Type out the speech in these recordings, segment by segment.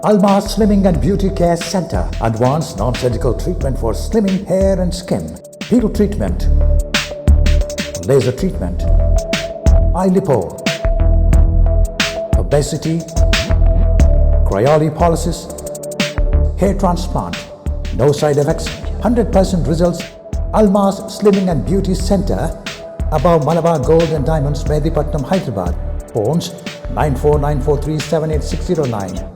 Almas Slimming and Beauty Care Center. Advanced non-surgical treatment for slimming hair and skin. Peel treatment. Laser treatment. Eye lipo. Obesity. Cryolipolysis. Hair transplant. No side effects. 100% results. Almas Slimming and Beauty Center. Above Malabar Gold and Diamonds, Mehdipatnam, Hyderabad. Phones 9494378609.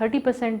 30%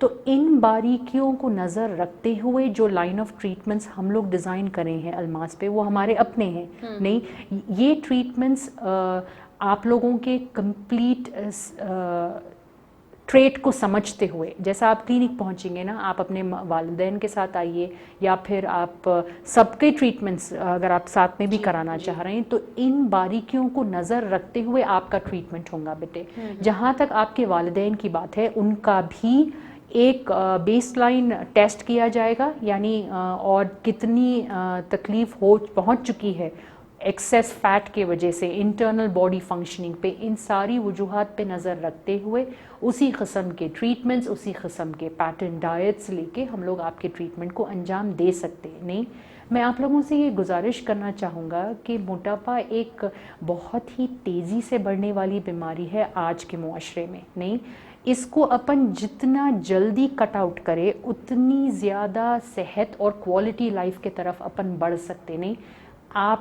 تو ان باریکیوں کو نظر رکھتے ہوئے جو line of treatments ہم لوگ design کرے ہیں الماس پہ وہ ہمارے اپنے ہیں. نہیں, یہ ٹریٹمنٹس آپ لوگوں کے کمپلیٹ ٹریٹ کو سمجھتے ہوئے, جیسا آپ کلینک پہنچیں گے نا, آپ اپنے والدین کے ساتھ آئیے یا پھر آپ سب کے ٹریٹمنٹس اگر آپ ساتھ میں بھی کرانا چاہ رہے ہیں تو ان باریکیوں کو نظر رکھتے ہوئے آپ کا ٹریٹمنٹ ہوگا بیٹے. جہاں تک آپ کے والدین کی بات ہے, ان کا بھی ایک بیس لائن ٹیسٹ کیا جائے گا, یعنی اور کتنی تکلیف پہنچ چکی ہے ایکسیس فیٹ کے وجہ سے انٹرنل باڈی فنکشننگ پہ, ان ساری وجوہات پہ نظر رکھتے ہوئے اسی قسم کے ٹریٹمنٹس, اسی قسم کے پیٹرن ڈائٹس لے کے ہم لوگ آپ کے ٹریٹمنٹ کو انجام دے سکتے ہیں. نہیں, میں آپ لوگوں سے یہ گزارش کرنا چاہوں گا کہ موٹاپا ایک بہت ہی تیزی سے بڑھنے والی بیماری ہے آج کے معاشرے میں. نہیں, اس کو اپن جتنا جلدی کٹ آؤٹ کرے اتنی زیادہ صحت اور کوالٹی لائف کے طرف اپن بڑھ سکتے. نہیں, آپ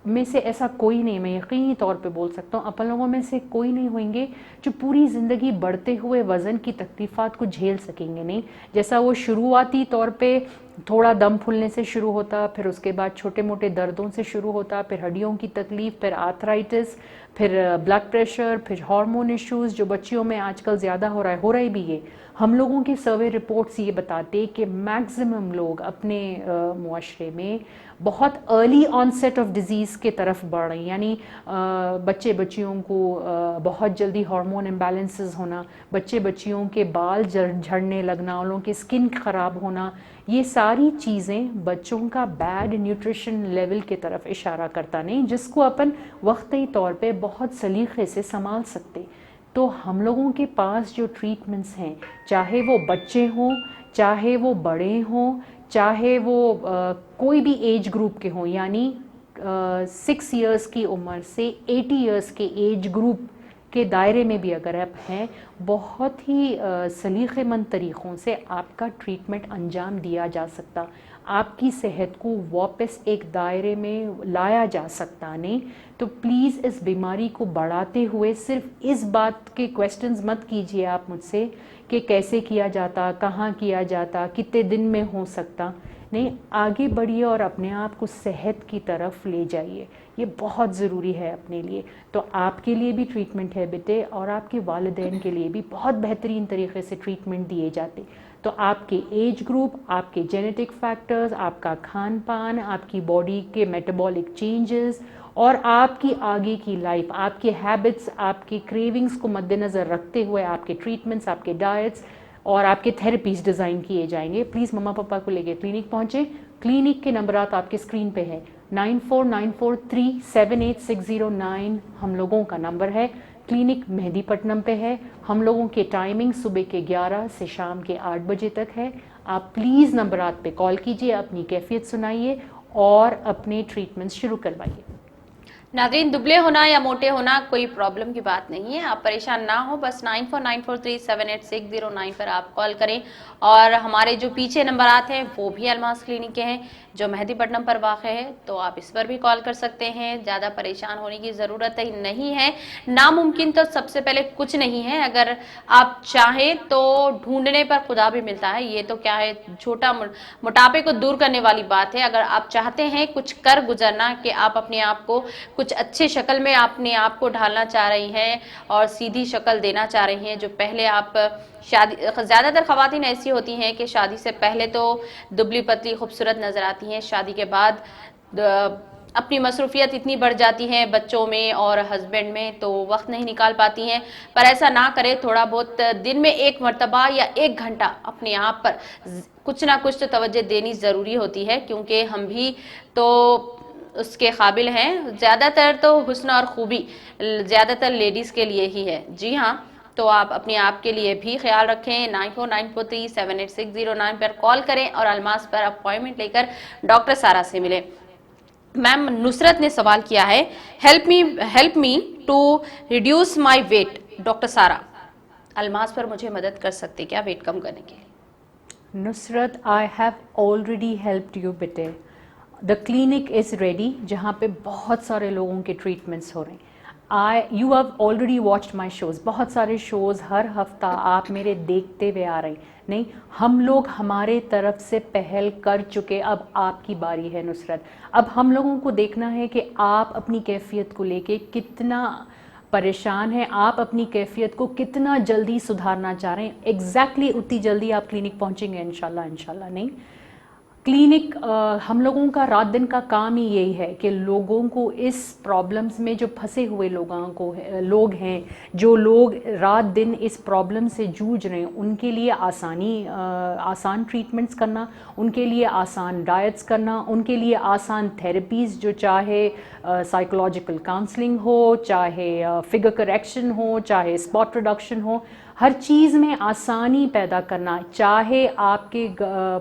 میں سے ایسا کوئی نہیں, میں یقینی طور پہ بول سکتا ہوں اپن لوگوں میں سے کوئی نہیں ہوئیں گے جو پوری زندگی بڑھتے ہوئے وزن کی تکلیفات کو جھیل سکیں گے. نہیں, جیسا وہ شروعاتی طور پہ تھوڑا دم پھولنے سے شروع ہوتا, پھر اس کے بعد چھوٹے موٹے دردوں سے شروع ہوتا, پھر ہڈیوں کی تکلیف, پھر آرتھرائٹس, پھر بلڈ پریشر, پھر ہارمون ایشوز جو بچیوں میں آج کل زیادہ ہو رہا بھی ہے. ہم لوگوں کے سروے رپورٹس یہ بتاتے کہ میکسیمم لوگ اپنے معاشرے میں بہت ارلی آنسیٹ آف ڈیزیز کے طرف بڑھ رہے ہیں, یعنی بچیوں کو بہت جلدی ہارمون امبیلنسز ہونا, بچیوں کے بال جھڑنے لگنا, ان لوگوں کی اسکن خراب ہونا, یہ ساری چیزیں بچوں کا بیڈ نیوٹریشن لیول کی طرف اشارہ کرتا. نہیں, جس کو اپن وقتی طور پہ بہت سلیقے سے سنبھال سکتے. تو ہم لوگوں کے پاس جو ٹریٹمنٹس ہیں, چاہے وہ بچے ہوں, چاہے وہ بڑے ہوں, چاہے وہ کوئی بھی ایج گروپ کے ہوں, یعنی 6 ایئرس کی عمر سے 80 ایئرس کے ایج گروپ کے دائرے میں بھی اگر آپ ہیں, بہت ہی سلیقے مند طریقوں سے آپ کا ٹریٹمنٹ انجام دیا جا سکتا, آپ کی صحت کو واپس ایک دائرے میں لایا جا سکتا. نہیں, تو پلیز اس بیماری کو بڑھاتے ہوئے صرف اس بات کے کویسچنز مت کیجیے آپ مجھ سے کہ کیسے کیا جاتا, کہاں کیا جاتا, کتنے دن میں ہو سکتا. نہیں, آگے بڑھیے اور اپنے آپ کو صحت کی طرف لے جائیے, یہ بہت ضروری ہے اپنے لیے. تو آپ کے لیے بھی ٹریٹمنٹ ہے بیٹے, اور آپ کے والدین کے لیے بھی بہت بہترین طریقے سے ٹریٹمنٹ دیے جاتے. تو آپ کے ایج گروپ, آپ کے جینیٹک فیکٹرز, آپ کا کھان پان, آپ کی باڈی کے میٹابولک چینجز اور آپ کی آگے کی لائف, آپ کے ہیبٹس, آپ کی کریونگز کو مد نظر رکھتے ہوئے آپ کے ٹریٹمنٹس, آپ کے ڈائٹس اور آپ کے تھیراپیز ڈیزائن کیے جائیں گے. پلیز مما پاپا کو لے کے کلینک پہنچیں. کلینک کے نمبرات آپ کے اسکرین پہ ہیں, 9494378609 ہم لوگوں کا نمبر ہے. کلینک مہدی پٹنم پہ ہے. ہم لوگوں کے ٹائمنگ صبح کے 11 سے شام کے 8 بجے تک ہے. آپ پلیز نمبرات پہ کال کیجئے, اپنی کیفیت سنائیے اور اپنے ٹریٹمنٹ شروع کروائیے. ناظرین, دبلے ہونا یا موٹے ہونا کوئی پرابلم کی بات نہیں ہے, آپ پریشان نہ ہو, بس 9494378609 پر آپ کال کریں. اور ہمارے جو پیچھے نمبرات ہیں وہ بھی الماس کلینک کے ہیں جو مہدی پٹنم پر واقع ہے, تو آپ اس پر بھی کال کر سکتے ہیں. زیادہ پریشان ہونے کی ضرورت ہی نہیں ہے. ناممکن تو سب سے پہلے کچھ نہیں ہے, اگر آپ چاہیں تو ڈھونڈنے پر خدا بھی ملتا ہے. یہ تو کیا ہے, چھوٹا موٹاپے کو دور کرنے والی بات ہے. اگر آپ چاہتے ہیں کچھ کر گزرنا, کہ آپ اپنے آپ کو کچھ اچھے شکل میں اپنے آپ کو ڈھالنا چاہ رہی ہیں اور سیدھی شکل دینا چاہ رہی ہیں, جو پہلے آپ شادی, زیادہ تر خواتین ایسی ہوتی ہیں کہ شادی سے پہلے تو دبلی پتلی خوبصورت نظر آتی ہیں, شادی کے بعد اپنی مصروفیت اتنی بڑھ جاتی ہیں بچوں میں اور ہسبینڈ میں, تو وقت نہیں نکال پاتی ہیں. پر ایسا نہ کرے, تھوڑا بہت دن میں 1 مرتبہ یا 1 گھنٹہ اپنے آپ پر کچھ نہ کچھ تو توجہ دینی ضروری ہوتی ہے, کیونکہ ہم بھی تو اس کے قابل ہیں. زیادہ تر تو حسن اور خوبی زیادہ تر لیڈیز کے لیے ہی ہے. جی ہاں, تو آپ اپنے آپ کے لیے بھی خیال رکھیں. 9494378609 پر کال کریں اور الماس پر اپوائنٹمنٹ لے کر ڈاکٹر سارا سے ملیں. میم, نصرت نے سوال کیا ہے, help me to reduce my weight. Doctor Sara Almas پر مجھے مدد کر سکتے کیا ویٹ کم کرنے کے لیے؟ Nusrat, I have already helped you بیٹے. دا کلینک از ریڈی, جہاں پہ بہت سارے لوگوں کے ٹریٹمنٹس ہو رہے ہیں. you have already watched my shows, بہت سارے شوز ہر ہفتہ آپ میرے دیکھتے ہوئے آ رہے ہیں. نہیں, ہم لوگ ہمارے طرف سے پہل کر چکے, اب آپ کی باری ہے نصرت. اب ہم لوگوں کو دیکھنا ہے کہ آپ اپنی کیفیت کو لے کے کتنا پریشان ہیں, آپ اپنی کیفیت کو کتنا جلدی سدھارنا چاہ رہے ہیں. ایگزیکٹلی اتنی جلدی آپ کلینک پہنچیں گے انشاءاللہ. نہیں, کلینک ہم لوگوں کا رات دن کا کام ہی یہی ہے کہ لوگوں کو اس پرابلمس میں جو پھنسے ہوئے لوگ ہیں, جو لوگ رات دن اس پرابلم سے جوجھ رہے ہیں, ان کے لیے آسان ٹریٹمنٹس کرنا, ان کے لیے آسان ڈائٹس کرنا, ان کے لیے آسان تھیراپیز, جو چاہے سائیکولوجیکل کاؤنسلنگ ہو, چاہے فگر کریکشن ہو, چاہے اسپاٹ ریڈکشن ہو, ہر چیز میں آسانی پیدا کرنا. چاہے آپ کے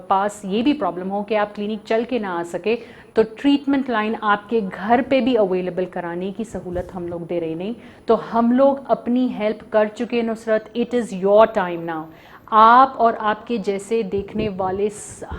پاس یہ بھی پرابلم ہو کہ آپ کلینک چل کے نہ آ سکے, تو ٹریٹمنٹ لائن آپ کے گھر پہ بھی اویلیبل کرانے کی سہولت ہم لوگ دے رہے. نہیں تو ہم لوگ اپنی ہیلپ کر چکے Nusrat. It is your time now. آپ اور آپ کے جیسے دیکھنے والے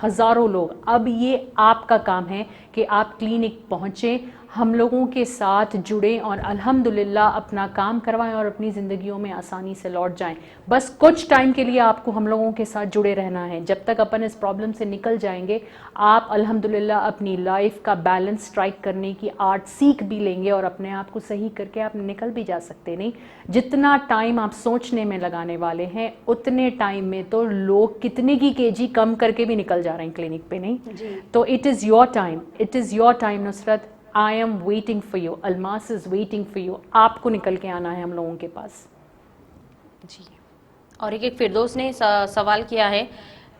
ہزاروں لوگ, اب یہ آپ کا کام ہے کہ آپ کلینک پہنچیں, ہم لوگوں کے ساتھ جڑیں اور الحمدللہ اپنا کام کروائیں اور اپنی زندگیوں میں آسانی سے لوٹ جائیں. بس کچھ ٹائم کے لیے آپ کو ہم لوگوں کے ساتھ جڑے رہنا ہے. جب تک اپن اس پرابلم سے نکل جائیں گے, آپ الحمدللہ اپنی لائف کا بیلنس اسٹرائک کرنے کی آرٹ سیکھ بھی لیں گے اور اپنے آپ کو صحیح کر کے آپ نکل بھی جا سکتے. نہیں, جتنا ٹائم آپ سوچنے میں لگانے والے ہیں, اتنے ٹائم میں تو لوگ کتنے کی kg کم کر کے بھی نکل جا رہے ہیں کلینک پہ. نہیں, تو it is your time, it is your time Nusrat. I am waiting for you. Almas is waiting for you. آپ کو نکل کے آنا ہے ہم لوگوں کے پاس. جی, اور ایک فردوس نے سوال کیا ہے,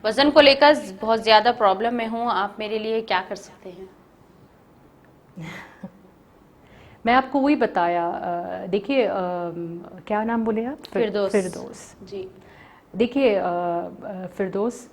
وزن کو لے کر بہت زیادہ پرابلم میں ہوں, آپ میرے لیے کیا کر سکتے ہیں؟ میں آپ کو وہی بتایا, دیکھیے کیا نام بولے آپ؟ فردوس. جی, دیکھیے فردوس,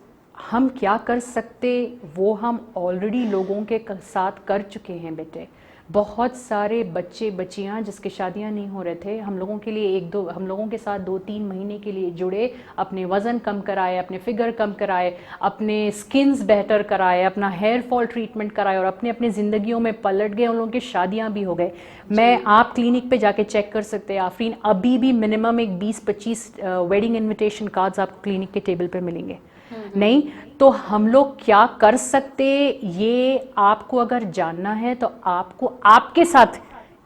ہم کیا کر سکتے وہ ہم آلریڈی لوگوں کے ساتھ کر چکے ہیں بیٹے. بہت سارے بچے بچیاں جس کے شادیاں نہیں ہو رہے تھے, ہم لوگوں کے لیے ہم لوگوں کے ساتھ 2-3 مہینے کے لیے جڑے, اپنے وزن کم کرائے, اپنے فگر کم کرائے, اپنے سکنز بہتر کرائے, اپنا ہیئر فال ٹریٹمنٹ کرائے, اور اپنے زندگیوں میں پلٹ گئے. ان لوگوں کی شادیاں بھی ہو گئے. میں آپ کلینک پہ جا کے چیک کر سکتے ہیں آفرین, ابھی بھی منیمم ایک 20-25 ویڈنگ انویٹیشن کارڈز آپ کلینک کے ٹیبل پہ ملیں گے. نہیں, تو ہم لوگ کیا کر سکتے, یہ آپ کو اگر جاننا ہے تو آپ کو آپ کے ساتھ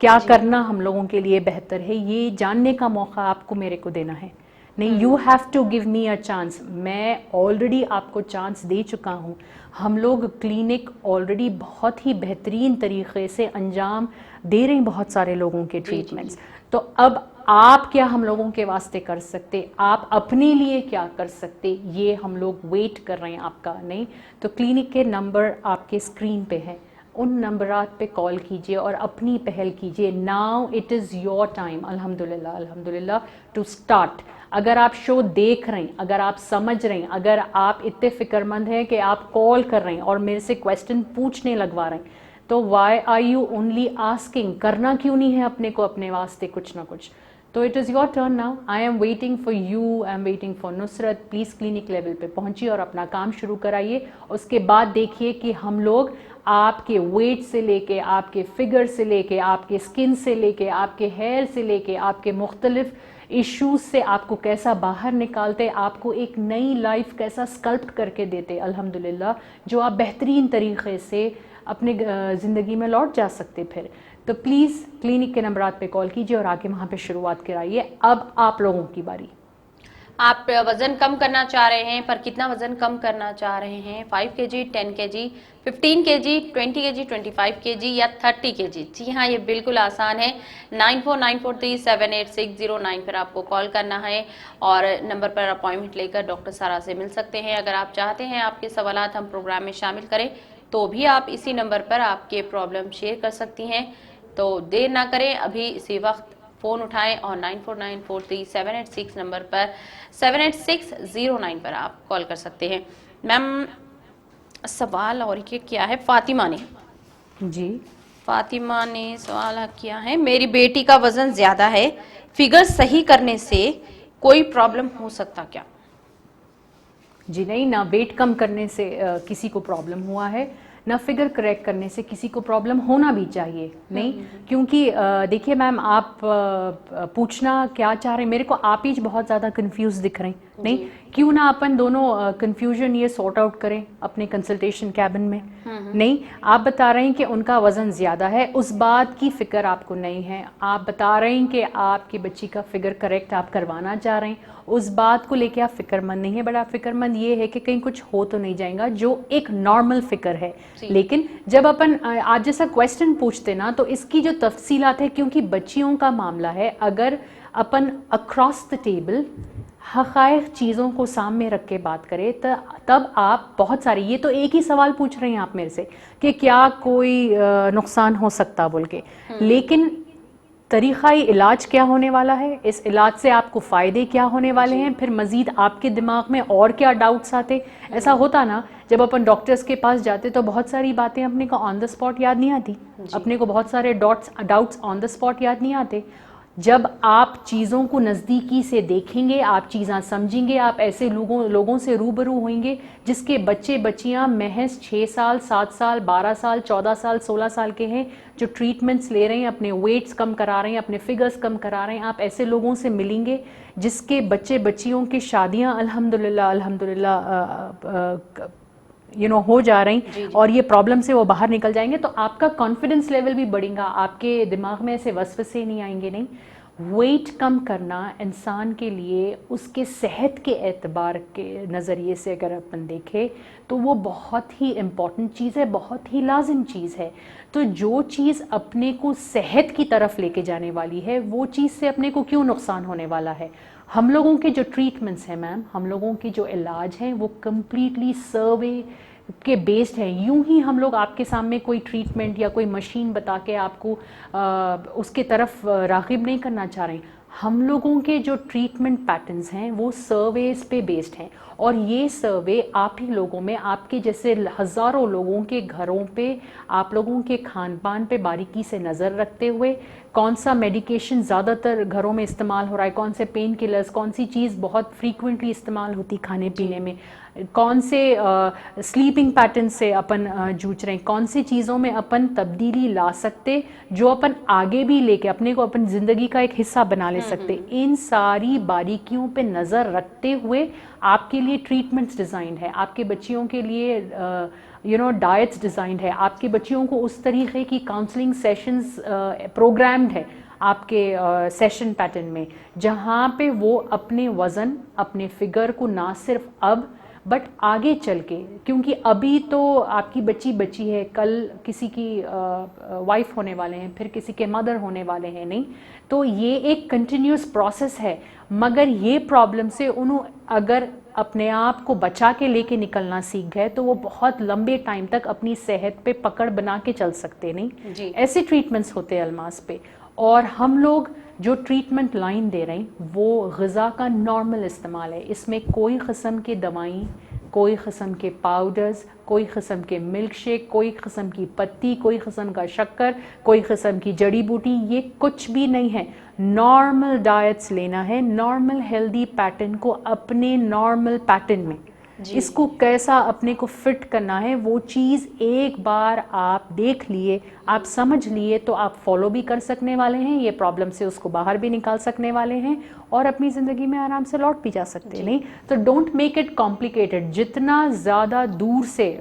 کیا کرنا ہم لوگوں کے لیے بہتر ہے, یہ جاننے کا موقع آپ کو میرے کو دینا ہے. نہیں, you have to give me a chance. میں آلریڈی آپ کو چانس دے چکا ہوں. ہم لوگ کلینک آلریڈی بہت ہی بہترین طریقے سے انجام دے رہے ہیں بہت سارے لوگوں کے ٹریٹمنٹس. تو اب آپ کیا ہم لوگوں کے واسطے کر سکتے, آپ اپنے لیے کیا کر سکتے, یہ ہم لوگ ویٹ کر رہے ہیں آپ کا. نہیں تو کلینک کے نمبر آپ کے اسکرین پہ ہیں, ان نمبرات پہ کال کیجئے اور اپنی پہل کیجئے. Now it is your time الحمدللہ ٹو اسٹارٹ. اگر آپ شو دیکھ رہے ہیں, اگر آپ سمجھ رہے ہیں, اگر آپ اتنے فکر مند ہیں کہ آپ کال کر رہے ہیں اور میرے سے کویسچن پوچھنے لگوا رہے ہیں, تو why are you only asking, کرنا کیوں نہیں ہے اپنے کو اپنے واسطے کچھ نہ کچھ. تو it is your turn now. I am waiting for you, I am waiting for Nusrat. Please clinic level پہ پہنچیے اور اپنا کام شروع کرائیے. اس کے بعد دیکھیے کہ ہم لوگ آپ کے ویٹ سے لے کے, آپ کے فگر سے لے کے, آپ کے اسکن سے لے کے, آپ کے ہیئر سے لے کے, آپ کے مختلف ایشوز سے آپ کو کیسا باہر نکالتے, آپ کو ایک نئی لائف کیسا اسکلپٹ کر کے دیتے الحمدللہ, جو آپ بہترین طریقے سے اپنے زندگی میں لوٹ جا سکتے پھر. تو پلیز کلینک کے نمبرات پہ کال کیجیے اور آگے وہاں پہ شروعات کرائیے. اب آپ لوگوں کی باری. آپ وزن کم کرنا چاہ رہے ہیں, پر کتنا وزن کم کرنا چاہ رہے ہیں؟ 5 kg, 10 kg, 15 kg, 20 kg, 25 kg یا 30 kg؟ جی ہاں, یہ بالکل آسان ہے. 9494378609 پر آپ کو کال کرنا ہے اور نمبر پر اپوائنٹمنٹ لے کر ڈاکٹر سارا سے مل سکتے ہیں. اگر آپ چاہتے ہیں آپ کے سوالات ہم پروگرام میں شامل کریں تو بھی آپ اسی نمبر پر آپ کے پرابلم شیئر کر سکتی ہیں. تو دیر نہ کریں, ابھی اسی وقت فون اٹھائیں اور 94943786 نمبر پر 78609 پر آپ کال کر سکتے ہیں. میم سوال اور کیا ہے, فاطمہ نے سوال کیا ہے, میری بیٹی کا وزن زیادہ ہے, فگر صحیح کرنے سے کوئی پرابلم ہو سکتا کیا؟ جی نہیں, نہ ویٹ کم کرنے سے کسی کو پرابلم ہوا ہے, نہ فگر کریکٹ کرنے سے کسی کو پرابلم ہونا بھی چاہیے نہیں. کیونکہ دیکھیے میم آپ پوچھنا کیا چاہ رہے ہیں, میرے کو آپ ہی بہت زیادہ کنفیوز دکھ رہے ہیں نہیں, کیوں نہ اپن دونوں کنفیوژن یہ سارٹ آؤٹ کریں اپنے کنسلٹیشن کیبن میں. نہیں, آپ بتا رہے ہیں کہ ان کا وزن زیادہ ہے, اس بات کی فکر آپ کو نہیں ہے. آپ بتا رہے ہیں کہ آپ کی بچی کا فگر کریکٹ آپ کروانا چاہ رہے ہیں, اس بات کو لے کے آپ فکر مند نہیں ہے, بٹ آپ فکر مند یہ ہے کہ کہیں کچھ ہو تو نہیں جائے گا, جو ایک نارمل فکر ہے. لیکن جب اپن آج جیسا کویسچن پوچھتے نا, تو اس کی جو تفصیلات ہے, کیونکہ بچیوں کا معاملہ ہے, اگر اپن اکراس دا ٹیبل حقائق چیزوں کو سامنے رکھ کے بات کرے تب آپ بہت ساری, یہ تو ایک ہی سوال پوچھ رہے ہیں آپ میرے سے کہ کیا کوئی نقصان ہو سکتا بول کے, لیکن طریقہ علاج کیا ہونے والا ہے, اس علاج سے آپ کو فائدے کیا ہونے والے ہیں, پھر مزید آپ کے دماغ میں اور کیا ڈاؤٹس آتے. ایسا ہوتا نا جب اپن ڈاکٹرز کے پاس جاتے تو بہت ساری باتیں اپنے کو آن دا اسپاٹ یاد نہیں آتی, اپنے کو بہت سارے ڈاؤٹس آن دا اسپاٹ یاد نہیں آتے. جب آپ چیزوں کو نزدیکی سے دیکھیں گے, آپ چیزاں سمجھیں گے, آپ ایسے لوگوں سے روبرو ہوئیں گے جس کے بچے بچیاں محض 6 سال 7 سال 12 سال 14 سال 16 سال کے ہیں, جو ٹریٹمنٹس لے رہے ہیں, اپنے ویٹس کم کرا رہے ہیں, اپنے فگرز کم کرا رہے ہیں. آپ ایسے لوگوں سے ملیں گے جس کے بچے بچیوں کی شادیاں الحمدللہ ہو جا رہی ہیں, اور یہ پرابلم سے وہ باہر نکل جائیں گے. تو آپ کا کانفیڈنس لیول بھی بڑھے گا, آپ کے دماغ میں ایسے وسوسے نہیں آئیں گے. نہیں, ویٹ کم کرنا انسان کے لیے اس کے صحت کے اعتبار کے نظریے سے اگر اپن دیکھیں تو وہ بہت ہی امپورٹنٹ چیز ہے, بہت ہی لازم چیز ہے. تو جو چیز اپنے کو صحت کی طرف لے کے جانے والی ہے, وہ چیز سے اپنے کو کیوں نقصان ہونے والا ہے. ہم لوگوں کے جو ٹریٹمنٹس ہیں میم, ہم لوگوں کے جو علاج ہیں, وہ کمپلیٹلی سروے کے بیسڈ ہے. یوں ہی ہم لوگ آپ کے سامنے کوئی ٹریٹمنٹ یا کوئی مشین بتا کے آپ کو اس کے طرف راغب نہیں کرنا چاہ رہے ہیں. ہم لوگوں کے جو ٹریٹمنٹ پیٹرنز ہیں وہ سرویز پہ بیسڈ ہیں, اور یہ سروے آپ ہی لوگوں میں, آپ کے جیسے ہزاروں لوگوں کے گھروں پہ, آپ لوگوں کے کھان پان پہ باریکی سے نظر رکھتے ہوئے, کون سا میڈیکیشن زیادہ تر گھروں میں استعمال ہو رہا ہے, کون سے پین کلرز, کون سی چیز بہت فریکوینٹلی استعمال ہوتی کھانے پینے میں, کون سے سلیپنگ پیٹرن سے اپن جوجھ رہے ہیں, کون سی چیزوں میں اپن تبدیلی لا سکتے جو اپن آگے بھی لے کے اپنے کو اپن زندگی کا ایک حصہ بنا لے سکتے. ان ساری باریکیوں پہ نظر رکھتے ہوئے آپ کے لیے ٹریٹمنٹس ڈیزائنڈ ہے, آپ کے بچیوں کے لیے ڈائٹس ڈیزائنڈ ہے, آپ کے بچیوں کو اس طریقے کی کاؤنسلنگ سیشنز پروگرامڈ ہے آپ کے سیشن پیٹرن میں, جہاں پہ وہ اپنے وزن, اپنے فگر کو نہ صرف اب بٹ آگے چل کے, کیونکہ ابھی تو آپ کی بچی ہے, کل کسی کی وائف ہونے والے ہیں, پھر کسی کے مدر ہونے والے ہیں. نہیں, تو یہ ایک کنٹینیوس پروسیس ہے, مگر یہ پرابلم سے انہوں اگر اپنے آپ کو بچا کے لے کے نکلنا سیکھ گئے تو وہ بہت لمبے ٹائم تک اپنی صحت پہ پکڑ بنا کے چل سکتے. نہیں, ایسے ٹریٹمنٹس ہوتے ہیں الماس پہ. اور ہم لوگ جو ٹریٹمنٹ لائن دے رہے ہیں وہ غذا کا نارمل استعمال ہے, اس میں کوئی قسم کے دوائیں, کوئی قسم کے پاؤڈرز, کوئی قسم کے ملک شیک, کوئی قسم کی پتی, کوئی قسم کا شکر, کوئی قسم کی جڑی بوٹی, یہ کچھ بھی نہیں ہے. نارمل ڈائٹس لینا ہے, نارمل ہیلدی پیٹرن کو اپنے نارمل پیٹرن میں, اس کو کیسا اپنے کو فٹ کرنا ہے, وہ چیز ایک بار آپ دیکھ لیے, آپ سمجھ لیے تو آپ فالو بھی کر سکنے والے ہیں, یہ پرابلم سے اس کو باہر بھی نکال سکنے والے ہیں, اور اپنی زندگی میں آرام سے لوٹ بھی جا سکتے. نہیں, تو ڈونٹ میک اٹ کمپلیکیٹڈ. جتنا زیادہ دور سے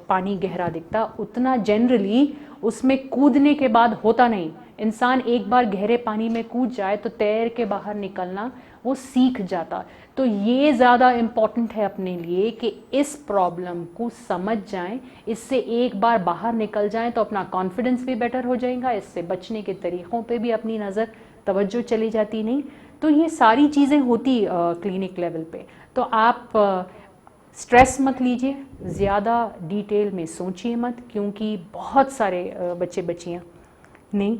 پانی گہرا دکھتا اتنا جنرلی اس میں کودنے کے بعد ہوتا نہیں. انسان ایک بار گہرے پانی میں کود جائے تو تیر کے باہر نکلنا وہ سیکھ جاتا. تو یہ زیادہ امپورٹنٹ ہے اپنے لیے کہ اس پرابلم کو سمجھ جائیں, اس سے ایک بار باہر نکل جائیں تو اپنا کانفیڈنس بھی بیٹر ہو جائے گا, اس سے بچنے کے طریقوں پہ بھی اپنی نظر توجہ چلی جاتی. نہیں, تو یہ ساری چیزیں ہوتی کلینک لیول پہ. تو آپ سٹریس مت لیجئے, زیادہ ڈیٹیل میں سوچیے مت, کیونکہ بہت سارے بچے بچیاں نہیں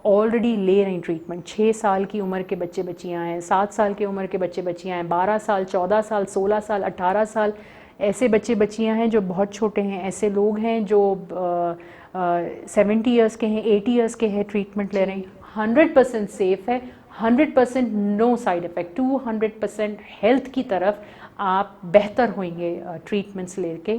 آلریڈی لے رہے ہیں ٹریٹمنٹ. 6 سال کی عمر کے بچے بچیاں ہیں, 7 سال کی عمر کے بچے بچیاں ہیں, 12 سال 14 سال 16 سال 18 سال, ایسے بچے بچیاں ہیں جو بہت چھوٹے ہیں, ایسے لوگ ہیں جو 70 ایئرس کے ہیں, 80 ایئرس کے ہیں, ٹریٹمنٹ لے رہے ہیں. 100% سیف ہے, 100% نو سائیڈ افیکٹ, 200% ہیلتھ کی طرف آپ بہتر ہوئیں گے ٹریٹمنٹس لے کے.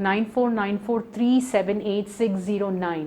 9494378609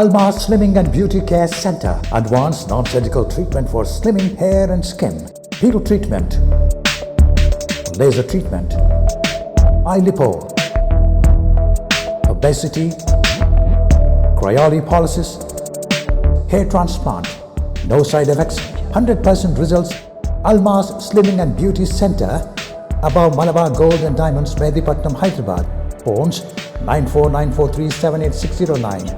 Almas Slimming and Beauty Care Center. Advanced non-surgical treatment for slimming hair and skin. Peel treatment. Laser treatment. Eye lipo. Obesity. Cryolipolysis. Hair transplant. No side effects. 100% results. Almas Slimming and Beauty Center. Above Malabar Gold and Diamonds, Mehdi Patnam, Hyderabad. Phones 9494378609.